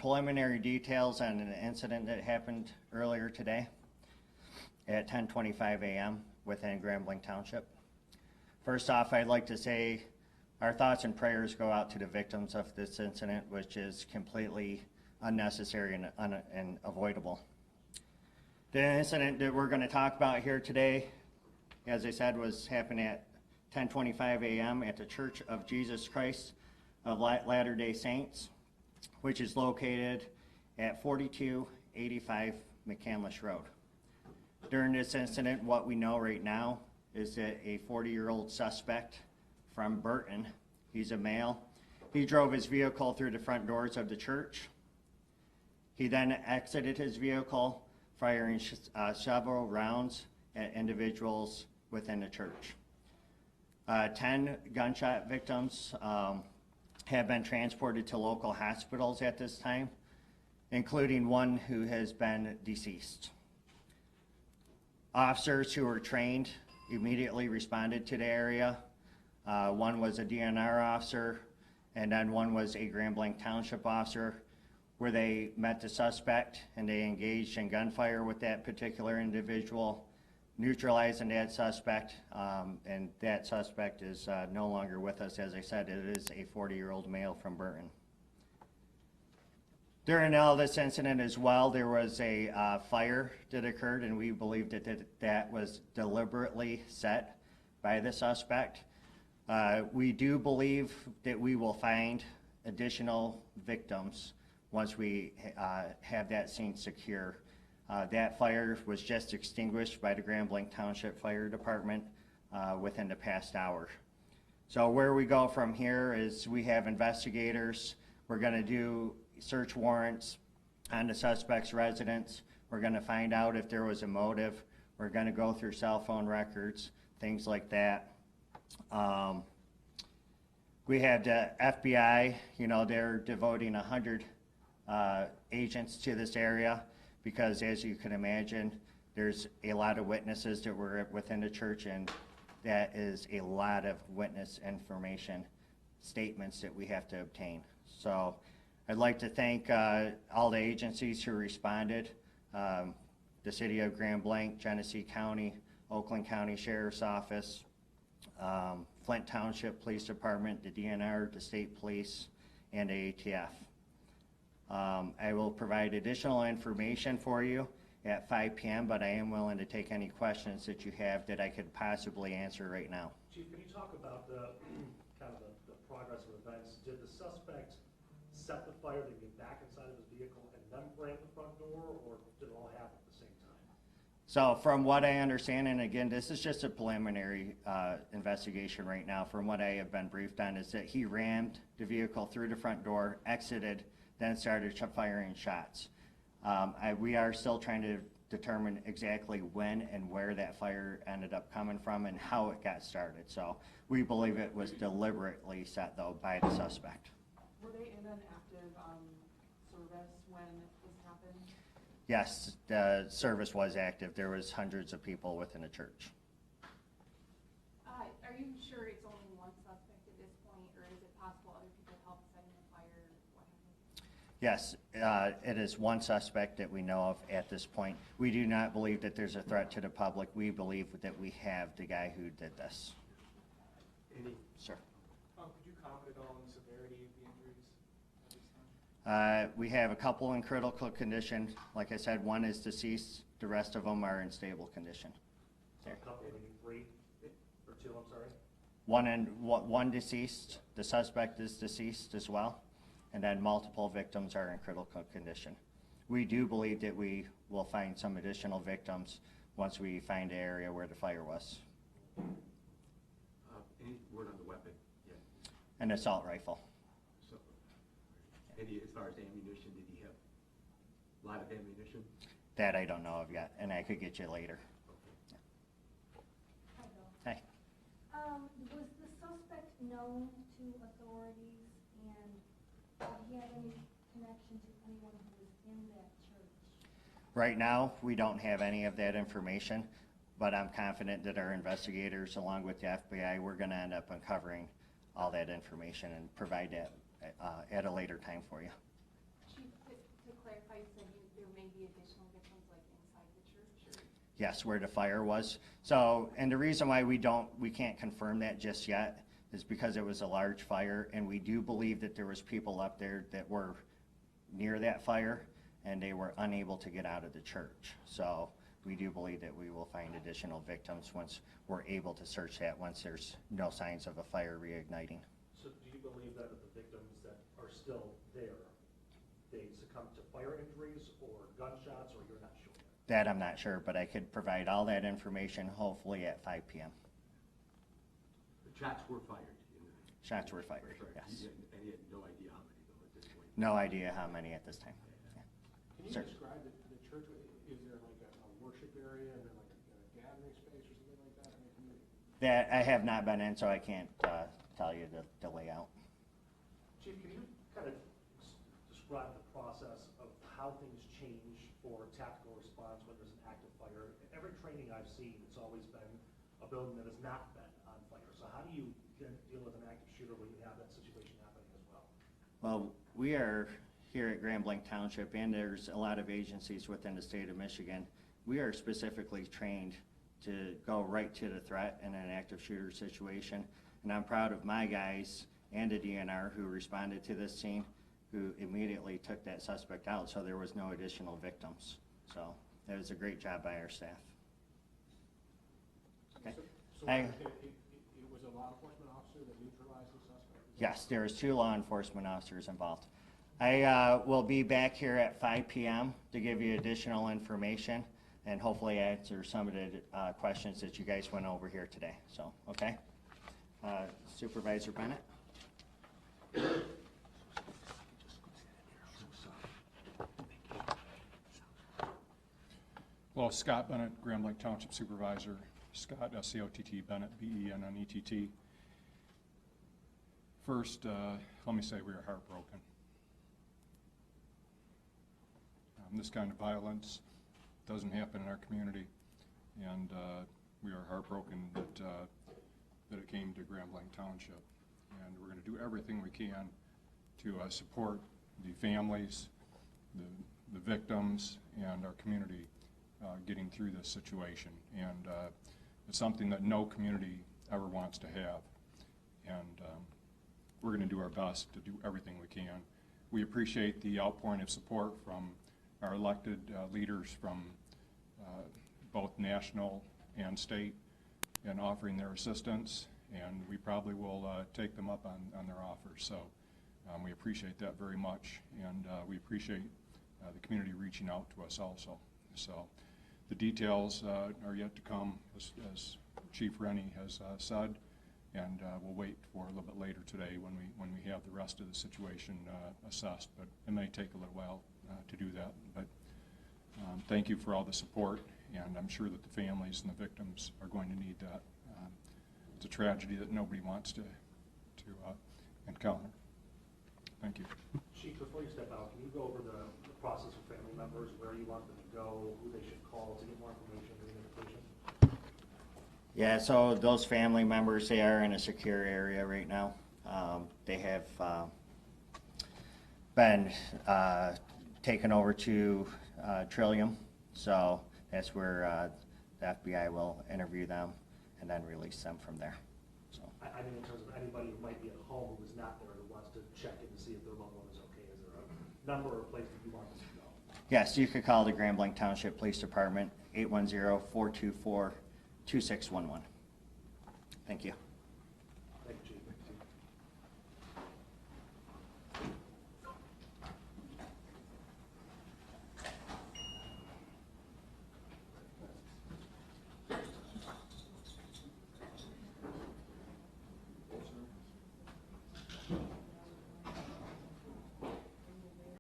preliminary details on an incident that happened earlier today at 10:25 a.m. within Grand Blanc Township. First off, I'd like to say our thoughts and prayers go out to the victims of this incident, which is completely unnecessary and avoidable. The incident that we're going to talk about here today, as I said, was happening at 10:25 a.m. at the Church of Jesus Christ of Latter-day Saints, which is located at 4285 McCandless Road. During this incident, what we know right now is that a 40-year-old suspect from Burton, he's a male, he drove his vehicle through the front doors of the church. He then exited his vehicle, firing several rounds at individuals within the church. 10 gunshot victims have been transported to local hospitals at this time, including one who has been deceased. Officers who were trained immediately responded to the area. One was a DNR officer, and then one was a Grand Blanc Township officer, where they met the suspect and they engaged in gunfire with that particular individual, neutralizing that suspect, and that suspect is no longer with us. As I said, it is a 40-year-old male from Burton. During all this incident as well, there was a fire that occurred, and we believe that was deliberately set by the suspect. We do believe that we will find additional victims once we have that scene secure. That fire was just extinguished by the Grand Blanc Township Fire Department within the past hour. So where we go from here is we have investigators. We're going to do search warrants on the suspect's residence. We're going to find out if there was a motive. We're going to go through cell phone records, things like that. We had the FBI, they're devoting 100 agents to this area, because as you can imagine, there's a lot of witnesses that were within the church, and that is a lot of witness information, statements that we have to obtain. So I'd like to thank all the agencies who responded, the City of Grand Blanc, Genesee County, Oakland County Sheriff's Office, Flint Township Police Department, the DNR, the State Police, and the ATF. I will provide additional information for you at 5 p.m., but I am willing to take any questions that you have that I could possibly answer right now. Chief, can you talk about the kind of the progress of events? Did the suspect set the fire to get back inside of his vehicle and then ram the front door, or did it all happen at the same time? So from what I understand, and again, this is just a preliminary investigation right now, from what I have been briefed on, is that he rammed the vehicle through the front door, exited, then started firing shots. We are still trying to determine exactly when and where that fire ended up coming from and how it got started. So we believe it was deliberately set, though, by the suspect. Were they in an active service when this happened? Yes, the service was active. There was hundreds of people within the church. Are you sure it's only one suspect at this point, or is it possible other people helped setting the fire? What happened? Yes, it is one suspect that we know of at this point. We do not believe that there's a threat to the public. We believe that we have the guy who did this. Sir. Could you comment on the severity of the injuries at this time? We have a couple in critical condition. Like I said, one is deceased. The rest of them are in stable condition. So a couple, maybe 3 or 2, I'm sorry? One deceased. The suspect is deceased as well. And then multiple victims are in critical condition. We do believe that we will find some additional victims once we find the area where the fire was. Any word on the weapon yet? An assault rifle. So, any, as far as ammunition, did he have a lot of ammunition? That I don't know of yet, and I could get you later. Okay. Hi, Bill. Hey. Was the suspect known to authorities, and he had any connection to anyone who was in that church? Right now, we don't have any of that information, but I'm confident that our investigators, along with the FBI, we're going to end up uncovering all that information and provide that at a later time for you. Chief, thought you said there may be additional victims like inside the church, or? Yes, where the fire was. So, and the reason why we can't confirm that just yet is because it was a large fire, and we do believe that there was people up there that were near that fire, and they were unable to get out of the church. So we do believe that we will find additional victims once we're able to search that, once there's no signs of a fire reigniting. So do you believe that the victims that are still there, they succumbed to fire injuries or gunshots, or you're not sure? That I'm not sure, but I could provide all that information hopefully at 5 p.m. The shots were fired. Shots were fired, That's right. yes. And he had no idea how many though at this point. No idea how many at this time. Yeah. Can you Sir. describe the church? Is there like a worship area and then like a gathering space or something like that? I mean, can you? That I have not been in, so I can't tell you the layout. Chief, can you kind of describe the process of how things change for tactical response when there's an active fire? Every training I've seen, it's always been a building that has not been on fire. So how do you then deal with an active shooter when you have that situation happening as well? Well, we are here at Grand Blanc Township, and there's a lot of agencies within the state of Michigan. We are specifically trained to go right to the threat in an active shooter situation. And I'm proud of my guys and the DNR who responded to this scene, who immediately took that suspect out, so there was no additional victims. So that was a great job by our staff. Okay. So I- it was a law enforcement officer that neutralized the suspect? Yes, there was 2 law enforcement officers involved. I will be back here at 5 p.m. to give you additional information and hopefully answer some of the questions that you guys went over here today. So, okay? Supervisor Bennett? Hello, Scott Bennett, Grand Blanc Township Supervisor. Scott, S-C-O-T-T, Bennett, B-E-N-N-E-T-T. First, let me say we are heartbroken. This kind of violence doesn't happen in our community, and we are heartbroken that it came to Grand Blanc Township. And we're going to do everything we can to support the families, the victims, and our community getting through this situation. And it's something that no community ever wants to have. And we're going to do our best to do everything we can. We appreciate the outpouring of support from our elected leaders from both national and state in offering their assistance, and we probably will take them up on their offers. So we appreciate that very much, and we appreciate the community reaching out to us also. So the details are yet to come, as Chief Rennie has said, and we'll wait for a little bit later today when we have the rest of the situation assessed. But it may take a little while to do that. But thank you for all the support, and I'm sure that the families and the victims are going to need that. It's a tragedy that nobody wants to encounter. Thank you. Chief, before you step out, can you go over the process with family members, where you want them to go, who they should call to get more information, communication? Yeah, so those family members, they are in a secure area right now. They have been taken over to Trillium, so that's where the FBI will interview them and then release them from there. So. I mean, in terms of anybody who might be at home who is not there, who wants to check in to see if their loved one is okay, is there a number or place that you want them to go? Yes, you could call the Grand Blanc Township Police Department, 810-424-2611. Thank you.